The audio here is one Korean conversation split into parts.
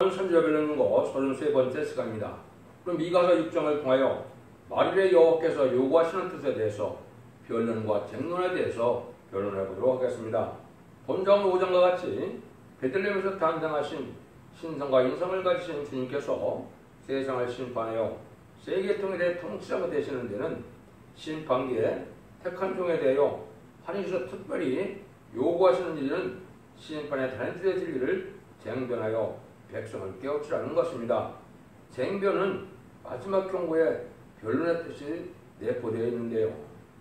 선지자별론문고 33번째 시간입니다. 그럼 미가서 6장을 통하여 만일의 여호와께서 요구하시는 뜻에 대해서 변론과 쟁론에 대해서 변론해 보도록 하겠습니다. 본장 5장과 같이 베들레헴에서 탄생하신 신성과 인성을 가지신 주님께서 세상을 심판하여 세계통일의 대해 통치자가 되시는 데는 심판기에 택한 종에 대하여 하나님께서 특별히 요구하시는 일은 심판의 다른 뜻의 진리를 쟁변하여 백성을 깨우치라는 것입니다. 쟁변은 마지막 경고에 변론의 뜻이 내포되어 있는데요.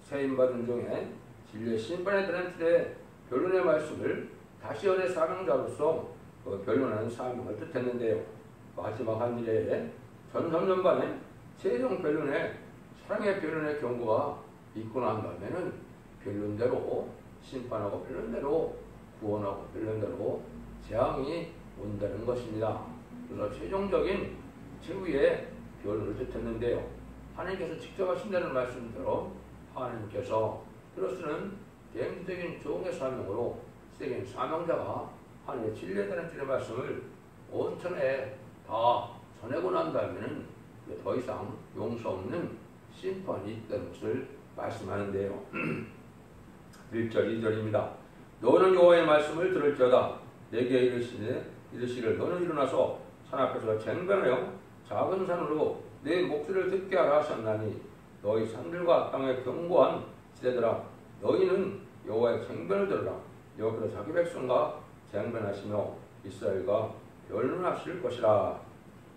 세임받은 종의 진리의 심판에 대한 틀의 변론의 말씀을 다시 연의 사명자로서 변론하는 사명을 뜻했는데요. 마지막 한 일에 전 3년반에 최종 변론의 사랑의 변론의 경고가 있고 난 다음에는 변론대로 심판하고 변론대로 구원하고 변론대로 재앙이 온다는 것입니다. 그래서 최종적인 최후의 변론을 뜻했는데요. 하나님께서 직접 하신다는 말씀대로 하나님께서 들어쓰는 개인적인 종의 사명으로 세계인 사명자가 하나님의 진리에 대한 진리의 말씀을 온천에 다 전하고 난 다음에는 더 이상 용서 없는 심판이 있다는 것을 말씀하는데요. 1절 2절입니다. 너는 여호와의 말씀을 들을지어다. 내게 이르시기를 너는 일어나서 산 앞에서 쟁변하여 작은 산으로 내 목소리를 듣게 하라 하셨나니 너희 산들과 땅에 견고한 지대들아 너희는 여호와의 쟁변을 들으라. 여호와께서 자기 백성과 쟁변하시며 이스라엘과 변론하실 것이라.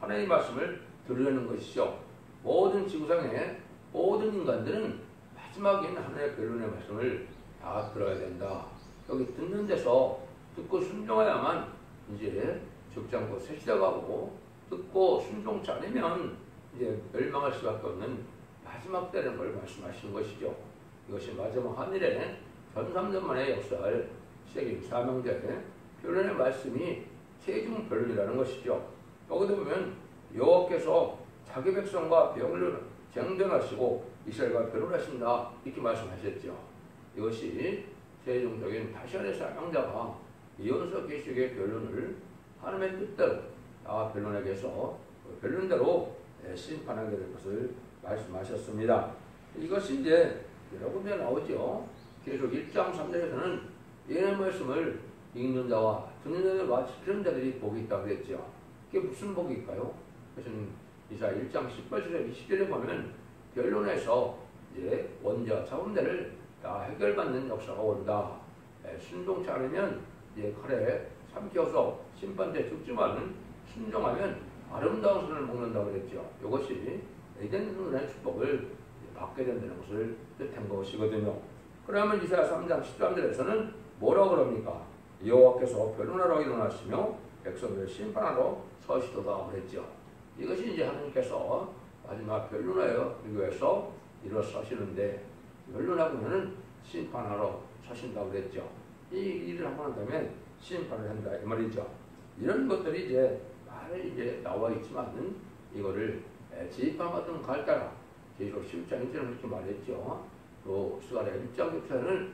하나님의 말씀을 들으려는 것이죠. 모든 지구상의 모든 인간들은 마지막에는 하나님의 변론의 말씀을 다 들어야 된다. 여기 듣는 데서 듣고 순종해야만 이제 죽지 않고 새시다가고 듣고 순종치 않으면 이제 멸망할 수밖에 없는 마지막 때라는 걸 말씀하시는 것이죠. 이것이 마지막 하늘에 전 3년 만에 역사할 세계 사명자의 변론의 말씀이 최종 변론이라는 것이죠. 여기도 보면 여호와께서 자기 백성과 쟁변하시고 이스라엘과 변론하신다 이렇게 말씀하셨죠. 이것이 최종적인 다시안의 사명자가 이언서 계시의 변론을 하나님의 뜻대로 변론하게 해서 변론대로 심판하게 될 것을 말씀하셨습니다. 이것이 이제 여러 군데 나오죠. 계속 1장 3절에서는 예언의 말씀을 읽는 자와 듣는 자들과 지키는 자들이 복이 있다고 했죠. 그게 무슨 복일까요? 그것은 이사야 1장 18절에 20절에 보면 변론에서 이제 원죄와 자범죄를 다 해결받는 역사가 온다. 순종치 않으면 이제 칼에 삼켜서 심판대 죽지만은 순종하면 아름다운 선을 먹는다고 그랬죠. 이것이 에덴의 축복을 받게 된다는 것을 뜻한 것이거든요. 그러면 이사야 3장 13절에서는 뭐라고 그럽니까? 여호와께서 변론하러 일어나시며 백성들을 심판하러 서시도다 그랬죠. 이것이 이제 하나님께서 마지막 변론하여 위해서 일어서시는데 변론하고는 심판하러 서신다고 그랬죠. 이 일을 하고 난 다음에 심판을 한다 이 말이죠. 이런 것들이 이제 말에 이제 나와 있지만은 이거를 지휘판같은 갈까라 계속 10장 1절은 이렇게 말했죠. 또 스가랴 1장 6절은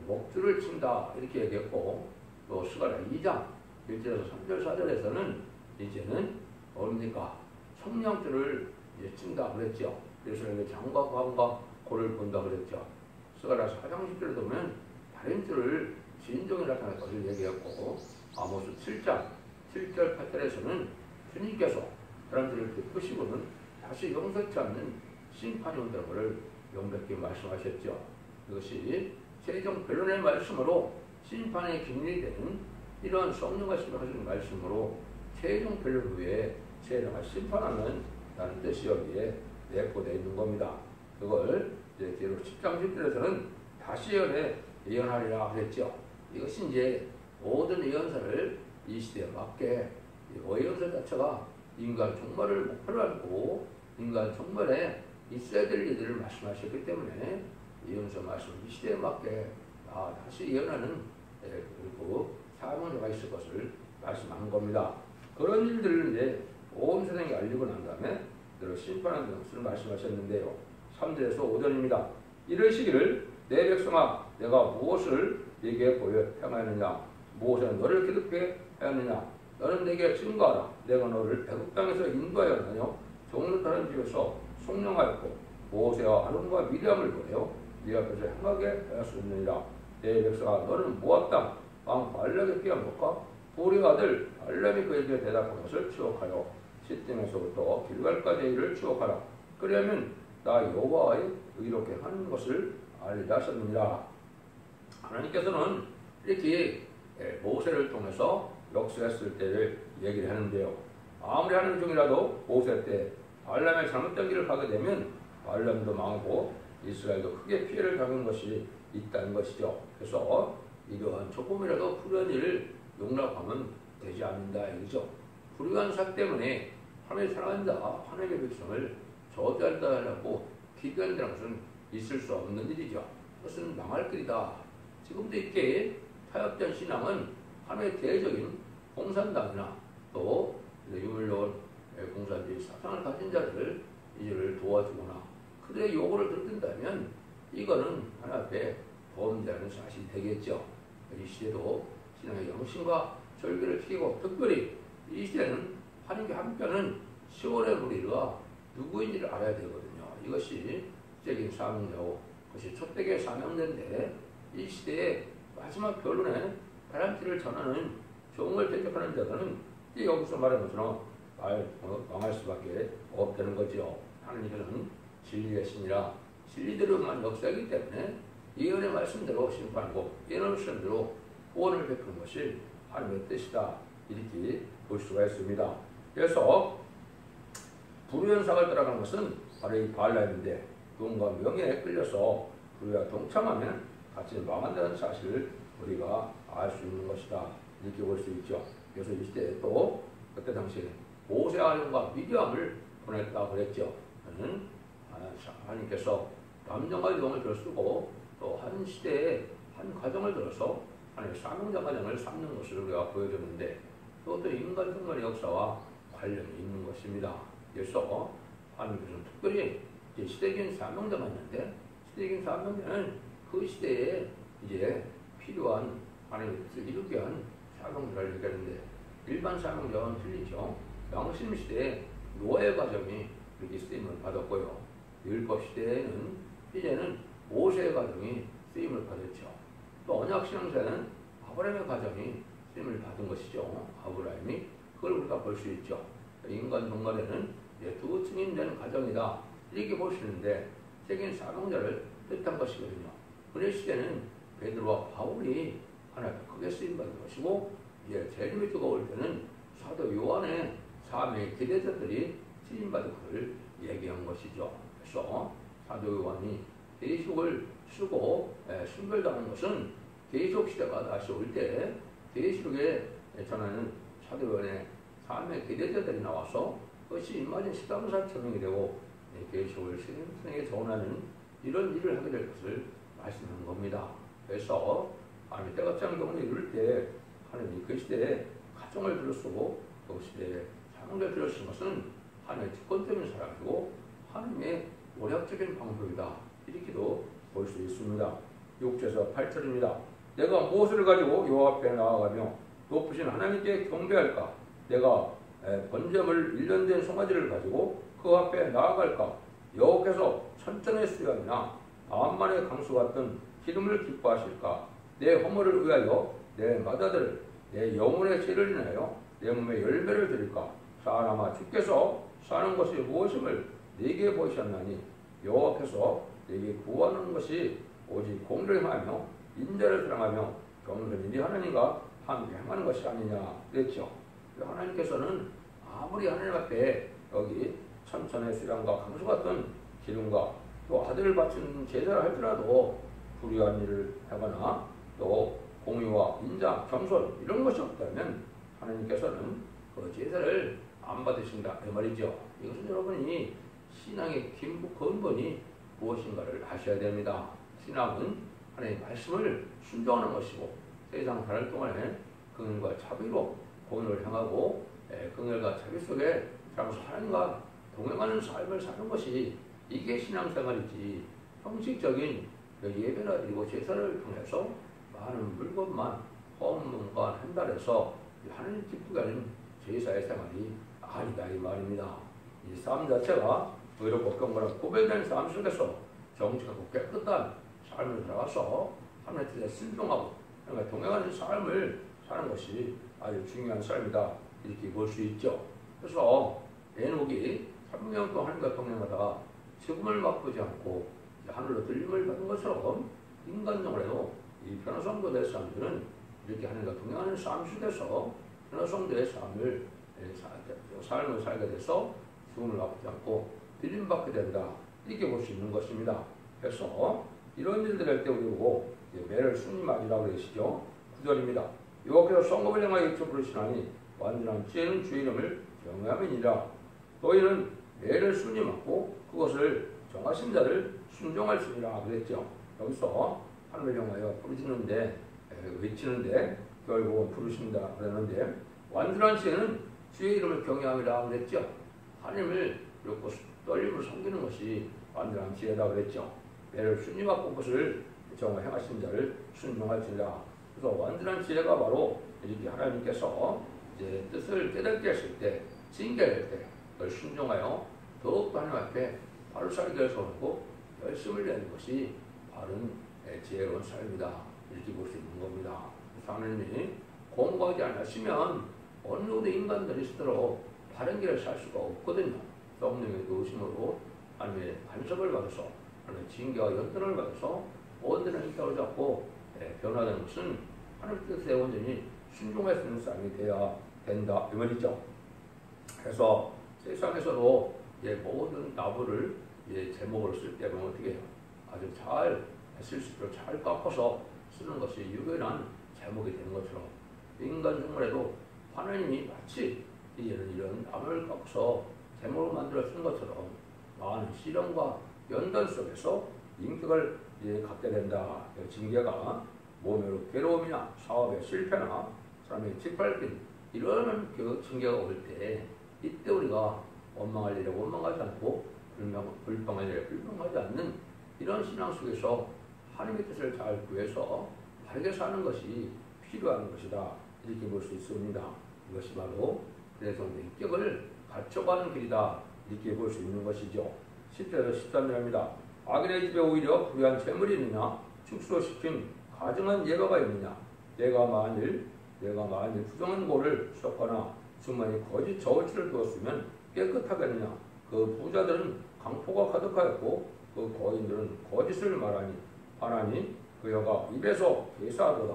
목줄을 친다 이렇게 얘기했고 또 스가랴 2장 1절에서 3절 4절에서는 이제는 뭡니까 성령줄을 이제 친다 그랬죠. 그래서 장과 관과 고를 본다 그랬죠. 스가랴 4장 10절에 보면 다른 줄을 진정이 나타날 것을 얘기했고 아모스 7장 7절 8절에서는 주님께서 사람들을 베푸시고는 다시 용서치 않는 심판이 온다는 것을 명백히 말씀하셨죠. 이것이 최종 변론의 말씀으로 심판의 기준이 되는 이러한 성령과 심판하시는 말씀으로 최종 변론 후에 세상을 심판하는 라는 뜻이 여기에 내포되어 있는 겁니다. 그걸 이제 뒤로 10장 10절에서는 다시 예언하리라 그랬죠. 이것이 이제 모든 예언서를 이 시대에 맞게 예언서 자체가 인간 종말을 목표로 하고 인간 종말에 있어야 될 일들을 말씀하셨기 때문에 예언서 말씀 이 시대에 맞게 다시 예언하는 그리고 사명자가 있을 것을 말씀하는 겁니다. 그런 일들을 이제 온 세상에 알리고 난 다음에 심판하는 것을 말씀하셨는데요. 3절에서 5절입니다. 이르시기를 내 백성아 내가 무엇을 네게 보여 행하였느냐 무엇을 너를 기득게 하였느냐 너는 내게 증거하라 내가 너를 애굽 땅에서 인도하여 다녀 종로 다른 집에서 속량하였고 모세와 아론과 미리암을 보내어 네 앞에서 행하게 하였느니라. 내 백성아 너는 모압 땅 왕 발락의 피한 것과 보리 아들 발람이 그에게 대답한 것을 추억하여 시딤에서부터 길갈까지의 일을 추억하라. 그러면 나 여호와의 의롭게 하는 것을 알리라 하셨느니라. 하나님께서는 이렇게 모세를 통해서 역사했을 때를 얘기를 하는데요. 아무리 하는 중이라도 모세 때 발람의 잘못된 길을 가게 되면 발람도 망하고 이스라엘도 크게 피해를 당한 것이 있다는 것이죠. 그래서 이러한 조금이라도 불의한 일을 용납하면 되지 않는다 이거죠. 불의한 사 때문에 하나님의 사랑한다, 하나님의 백성을 저주한다라고 기도한다는 것은 있을 수 없는 일이죠. 그것은 망할 길이다. 지금도 이렇게 타협된 신앙은 하나님의 대적인 공산당이나 또 유물론 공산주의 사상을 가진 자들을 이들을 도와주거나 그들의 요구를 들든다면 이거는 하나님 앞에 범죄하는 사실이 되겠죠. 이 시대도 신앙의 영신과 절개를 피고 특별히 이 시대는 하나님께 함께하는 시온의 무리가 누구인지를 알아야 되거든요. 이것이 시적인 사명자고 그것이 촛대기의 사명자인데 이 시대의 마지막 결론에 바람길을 전하는 종을 대적하는 자들은 여기서 말한 것처럼 망할 수밖에 없다는 거죠. 하나님께서는 진리의 신이라 진리대로만 역사하기 때문에 예언의 말씀대로 심판하고 예언의 말씀대로 구원을 베푸는 것이 하나님의 뜻이다. 이렇게 볼 수가 있습니다. 그래서 불의한 사를 따라가는 것은 바로 이 발람인데 돈과 명예에 끌려서 불의와 동참하면 같이 망한다는 사실을 우리가 알 수 있는 것이다. 이렇게 볼 수 있죠. 그래서 이 시대에 또 그때 당시에 모세 아론과 미디암을 보냈다고 그랬죠. 하나님께서 남정과 여종을 들쓰고 또 한 시대에 한 가정을 들어서 하나님의 사명자 가정을 삼는 것을 우리가 보여줬는데 그것도 인간 생활의 역사와 관련이 있는 것입니다. 그래서 하나님께서는 특별히 이제 시대적인 사명자가 있는데 시대적인 사명자는 그 시대에 이제 필요한 하나님의 뜻을 이루기 위한 사명자를 얘기하는데 일반 사명자와는 틀리죠. 양심 시대에 노예 가정이 이렇게 쓰임을 받았고요. 율법 시대에는 이제는 모세의 가정이 쓰임을 받았죠. 또 언약신앙자는 아브라함의 가정이 쓰임을 받은 것이죠. 아브라함이 그걸 우리가 볼 수 있죠. 인간 동간에는 두 증인되는 가정이다. 이렇게 볼 수 있는데 세계인 사명자를 뜻한 것이거든요. 은혜 시대는 베드로와 바울이 하나님 크게 쓰임 받은 것이고 이제 제림이 뜨거울 때는 사도 요한의 사명의 기대자들이 쓰임 받은 것을 얘기한 것이죠. 그래서 사도 요한이 계시록을 쓰고 순별당한 것은 계시록 시대가 다시 올 때 계시록에 전하는 사도 요한의 사명의 기대자들이 나와서 그것이 임마진 13사 처명이 되고 계시록을 생에 전하는 이런 일을 하게 될 것을 말씀하는 겁니다. 그래서 하나님 때같이 하는 경우는 이럴 때 하나님이 그 시대에 가정을 들어쓰고 그 시대에 사명을 들어쓰는 것은 하나님의 주권적인 사랑이고 하나님의 오략적인 방법이다. 이렇게도 볼 수 있습니다. 6절에서 8절입니다. 내가 무엇을 가지고 여호와 앞에 나아가며 높으신 하나님께 경배할까? 내가 번제물 1년 된 송아지를 가지고 그 앞에 나아갈까? 여호와께서 천천의 수양이나 암만의 강수 같은 기름을 기뻐하실까? 내 허물을 위하여 내 마다들을 내 영혼의 죄를 인하여 내 몸에 열매를 드릴까? 사람아 주께서 사는 것이 무엇임을 네게 보이셨나니 여호와께서 네게 구하는 것이 오직 공의를 행하며 인자를 사랑하며 겸손히 네 하나님과 함께 행하는 것이 아니냐 그랬죠. 하나님께서는 아무리 하나님 앞에 여기 천천의 수량과 강수 같은 기름과 또 아들을 바치는 제사를 할지라도 불의한 일을 하거나 또 공의와 인자, 겸손 이런 것이 없다면 하나님께서는 그 제사를 안 받으신다 그 말이죠. 이것은 여러분이 신앙의 근본이 무엇인가를 아셔야 됩니다. 신앙은 하나님의 말씀을 순종하는 것이고 세상 살아갈 동안에 긍휼과 자비로 공의를 행하고 긍휼과 자비 속에 살아가면서 하나님과 동행하는 삶을 사는 것이 이게 신앙생활이지 형식적인 예배나 드리고 제사를 통해서 많은 물건만 헌금과 한달해서 하나님 기쁘게 하는 제사의 생활이 아니다 이 말입니다. 이 삶 자체가 의롭고 경건한 구별된 삶 속에서 정직하고 깨끗한 삶을 살아가서 하나님의 뜻에 순종하고 하나님과 동행하는 삶을 사는 것이 아주 중요한 삶이다 이렇게 볼 수 있죠. 그래서 에녹이 300년 동안 하나님과 동행하다가 죽음을 맛보지 않고 하늘로 들림을 받은 것처럼 인간적으로도 이 변화성도 될 사람들은 이렇게 하나님과 동행하는 삶 속에서 변화성도의 삶을 살게 돼서 죽음을 맛보지 않고 들림받게 된다 이렇게 볼 수 있는 것입니다. 그래서 이런 일들 할 때 우리 보고 매를 순히 맞으라고 그러시죠. 9절입니다. 여호와께서 성읍을 향하여 일쳐 부르시나니 완전한 지혜는 주의 이름을 경외함이니라. 너희는 매를 순히 맞고 그것을 정하신 자를 순종할지니라 그랬죠. 여기서 하늘을 향하여 부르시는데 외치는데 결국은 부르신다 그랬는데 완전한 지혜는 주의 이름을 경외함이라 그랬죠. 하나님을 믿고 떨림으로 섬기는 것이 완전한 지혜다 그랬죠. 매를 순히 맞고 그것을 정말 행하신 자를 순종할지니라. 그래서 완전한 지혜가 바로 이렇게 하나님께서 이제 뜻을 깨닫게 하실 때, 징계할 때, 그걸 순종하여 더욱더 하나님 앞에 바로 살게 해서하고 열심을 내는 것이 바른 지혜로운 삶이다. 이렇게 볼 수 있는 겁니다. 하나님이 공부하지 않으시면 어느 누구도 인간들이 스스로 바른 길을 살 수가 없거든요. 성령의 도우심으로 하나님의 간섭을 받아서 하나님의 징계와 연단을 받아서 온전한 인격을 잡고 변화되는 것은 하나님 뜻에 온전히 순종할 수 있는 삶이 되어야 된다 이 말이죠. 그래서 세상에서도 모든 나무를 제목으로 쓸 때 보면 어떻게 해요? 아주 잘 쓸 수 있도록 잘 깎아서 쓰는 것이 유연한 제목이 되는 것처럼 인간 생활에도 하나님이 마치 이런 나무를 깎아서 제목으로 만들어 쓴 것처럼 많은 시련과 연단 속에서 인격을 갖게 된다. 징계가 몸으로 괴로움이나 사업의 실패나 사람의 짓밟힌 이런 그 징계가 올 때 이때 우리가 원망할 일에 원망하지 않고 불평할 일에 불평하지 않는 이런 신앙 속에서 하나님의 뜻을 잘 구해서 바르게 사는 것이 필요한 것이다. 이렇게 볼 수 있습니다. 이것이 바로 그래서 인격을 갖춰가는 길이다. 이렇게 볼 수 있는 것이죠. 10절에서 13절입니다. 악인의 집에 오히려 불의한 재물이 있느냐 축소시킨 가증한 예가가 있느냐 내가 만일 부정한 고를 쏟거나 주머니 거짓 저울질을 두었으면 깨끗하겠느냐 그 부자들은 강포가 가득하였고 그 거인들은 거짓을 말하니 그 여가 입에서 계사하도다.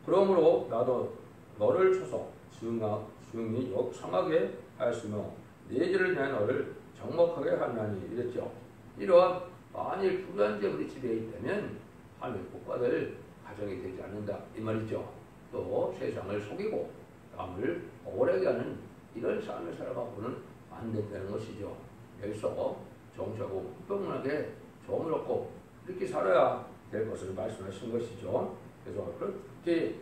그러므로 나도 너를 쳐서 증이 상하게 하였으며 네 죄를 인하여 너를 정먹하게 하나니 이랬죠. 이러한 만일 불의한 재물이 집에 있다면 하나님의 복받을 가정이 되지 않는다 이 말이죠. 또 세상을 속이고 남을 억울하게 하는 이런 삶을 살아가고는 안 된다는 것이죠. 여기서 정치하고 평온하게 정을 얻고 이렇게 살아야 될 것을 말씀하신 것이죠. 그래서 그렇게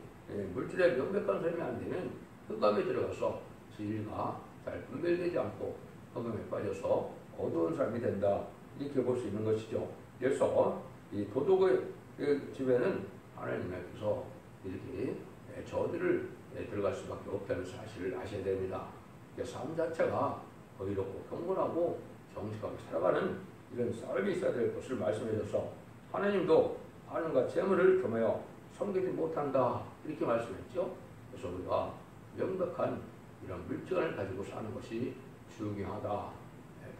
물질에 명백한 삶이 안 되면 흑암에 들어가서 진리가 잘 분별되지 않고 흑암에 빠져서 어두운 삶이 된다. 이렇게 볼 수 있는 것이죠. 그래서 이 도덕의 집에는 하나님께서 이렇게 저들을 들어갈 수밖에 없다는 사실을 아셔야 됩니다. 삶 자체가 의롭고 경건하고 정직하게 살아가는 이런 삶이 있어야 될 것을 말씀해 주셔서 하나님도 하나님과 재물을 겸하여 섬기지 못한다 이렇게 말씀했죠. 그래서 우리가 명백한 이런 물질을 가지고 사는 것이 중요하다.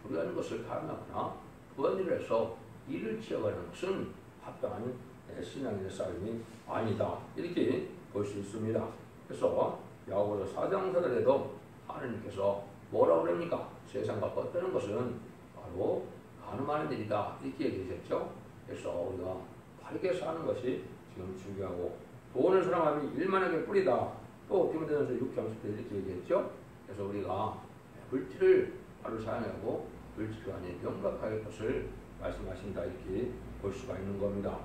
불의한 것을 탐하거나 부안일을 해서 일을 치어가는 것은 합당한 신앙의 삶이 아니다. 이렇게 볼 수 있습니다. 그래서 야고보서 4장 4절에도 하나님께서 뭐라고 그럽니까? 세상과 뻗드는 것은 바로 가늠하는 일이다. 이렇게 얘기하셨죠. 그래서 우리가 바르게 사는 것이 지금 중요하고 돈을 사랑함이 일만하게 뿌리다. 또 디모데전서 6장 10절 이렇게 얘기했죠. 그래서 우리가 물질을 바로 사용하고 물질이 아닌 명백하게 것을 말씀하신다. 이렇게 볼 수가 있는 겁니다.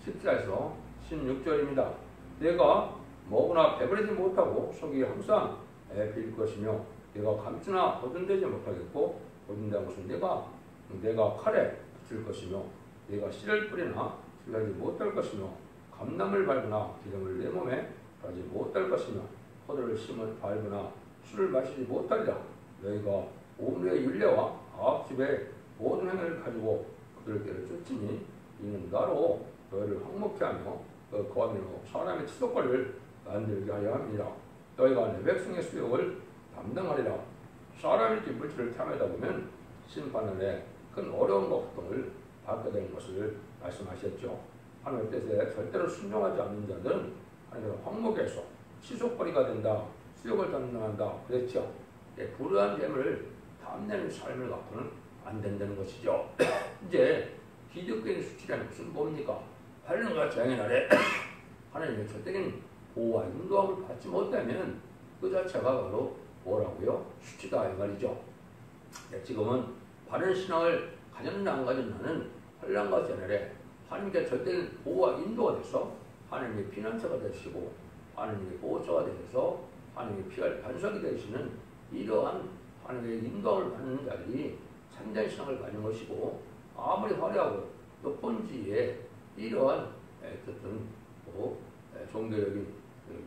10절에서 16절입니다. 내가 먹으나 배부르지 못하고 속이 항상 빌 것이며 내가 감추나 보존되지 못하겠고 보존된 것은 내가 칼에 붙일 것이며 내가 씨를 뿌리나 실하지 못할 것이며 감람을 밟으나 기름을 내 몸에 하지 못할 것이며 포도를 심은 밟으나 술을 마시지 못하리라. 너희가 오늘의 율례와 아합집의 모든 행위를 가지고 그들께를 쫓으니 이는 나로 너희를 항목케 하며 그 거함으로 사람의 치속거리를 만들게 하려 함이라. 너희가 내 백성의 수욕을 담당하리라. 사람이 뒷불치를 탐하다 보면 심판원에 큰 어려움과 고통을 받게 되는 것을 말씀하셨죠. 하나님의 뜻에 절대로 순종하지 않는 자들은 하나님의 황목에서 치속거리가 된다. 수욕을 담당한다. 그랬죠. 불의한 재물을 탐내는 삶을 갖고는 안 된다는 것이죠. 이제 기독교의 수치라는 것은 뭡니까? 하나님과 재앙의 날에 하나님의 절대적인 보호와 인도함을 받지 못하면 그 자체가 바로 뭐라고요? 수치다 이 말이죠. 지금은 바른 신앙을 가졌나 안 가졌나는 환난과 재난에 하나님께 절대적인 보호와 인도가 돼서 하나님의 피난처가 되시고 하나님의 보호자가 되셔서 하나님의 피할 반석이 되시는 이러한 하나님의 인도함을 받는 자들이 참된 신앙을 가진 것이고, 아무리 화려하고 높은 지위에 이러한 어떤 종교적인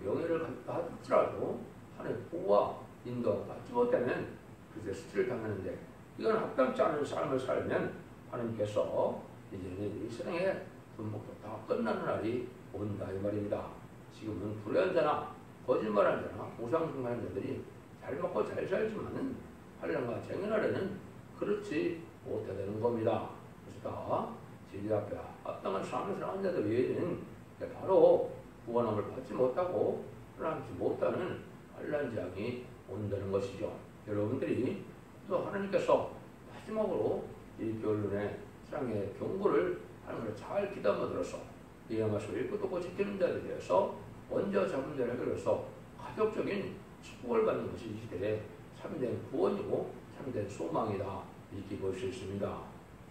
명예를 갖다 할지라도 하나님의 보호와 인도함을 받지 못하면 그새 수치를 당하는데, 이건 합당치 않은 삶을 살면 하나님께서 이제는 이 세상의 분목도 다 끝나는 날이 온다 이 말입니다. 지금은 불의한 자나 거짓말하는 자나 우상숭배하는 자들이 잘 먹고 잘 살지만은 환난과 재앙의 날에는 그렇지 못하다는 겁니다. 그래서 다 진리 앞에 합당한 삶을 살아가는 자들 외에는 바로 구원함을 받지 못하고 살아남지 못하는 환난 재앙이 온다는 것이죠. 여러분들이 또 하나님께서 마지막으로 이 결론의 사랑의 경고를 하나님을 잘 귀담아 들어서 이 말씀을 읽고 듣고 지키는 자들에 대해서 먼저 자문제를 해결해서 가족적인 축복을 받는 것이 이 시대의 참된 구원이고 참된 소망이다 이렇게 볼 수 있습니다.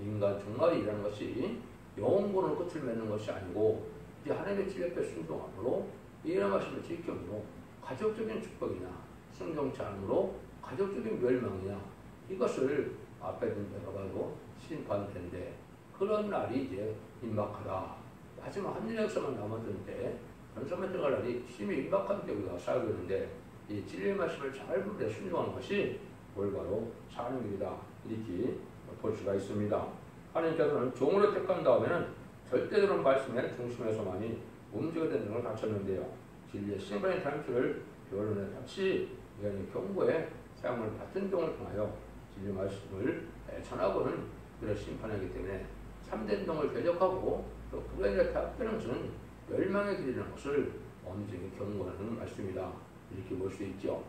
인간 종말이라는 것이 영원군으로 끝을 맺는 것이 아니고 이제 하나님의 집 옆에 순종함으로 이런 말씀을 지킴으로 가족적인 축복이나 순종치 않으므로 가족적인 멸망이나 이것을 앞에 둔 데가 바로 심판된데, 그런 날이 이제 임박하다. 마지막 한일 역사만 남았던 때 전선만 들어갈 날이 심히 임박한 때 우리가 살고 있는데, 이 진리의 말씀을 잘 부르되 순종하는 것이 올바로 사는 길이다 이렇게 볼 수가 있습니다. 하나님께서는 종으로 택한 다음에는 절대적으로 말씀의 중심에서만이 움직여야 되는 걸 갖췄는데요. 진리의 심판의 단추를 결론에 다시 이런 경고에 사용을 받은 종을 통하여 진리 말씀을 전하고는 그를 심판하기 때문에 참된 종을 대적하고 또 불의에 타협되는 것은 멸망의 길이라는 것을 엄중히 경고하는 말씀이다 이렇게 볼 수 있죠.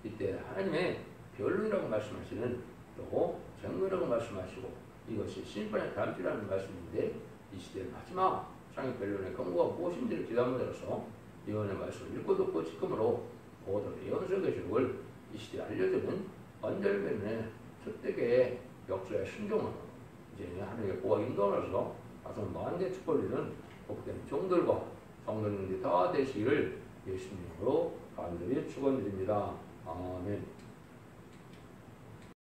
이때 하나님의 변론이라고 말씀하시는 또 정죄라고 말씀하시고 이것이 심판의 단추라는 말씀인데, 이 시대의 마지막 상의 변론의 경고가 무엇인지를 기다려서 예언의 말씀을 읽고 듣고 지금으로 모든 예언서의 기록을 이 시대에 알려주는 언절 변론의 첫대계의 역사의 순종으로 이제 하나님의 보호와 인도하면서 아주 만대 축복을 복된 종들과 성도님들이 다 되시기를 예수님으로 간절히 축원드립니다. 아멘.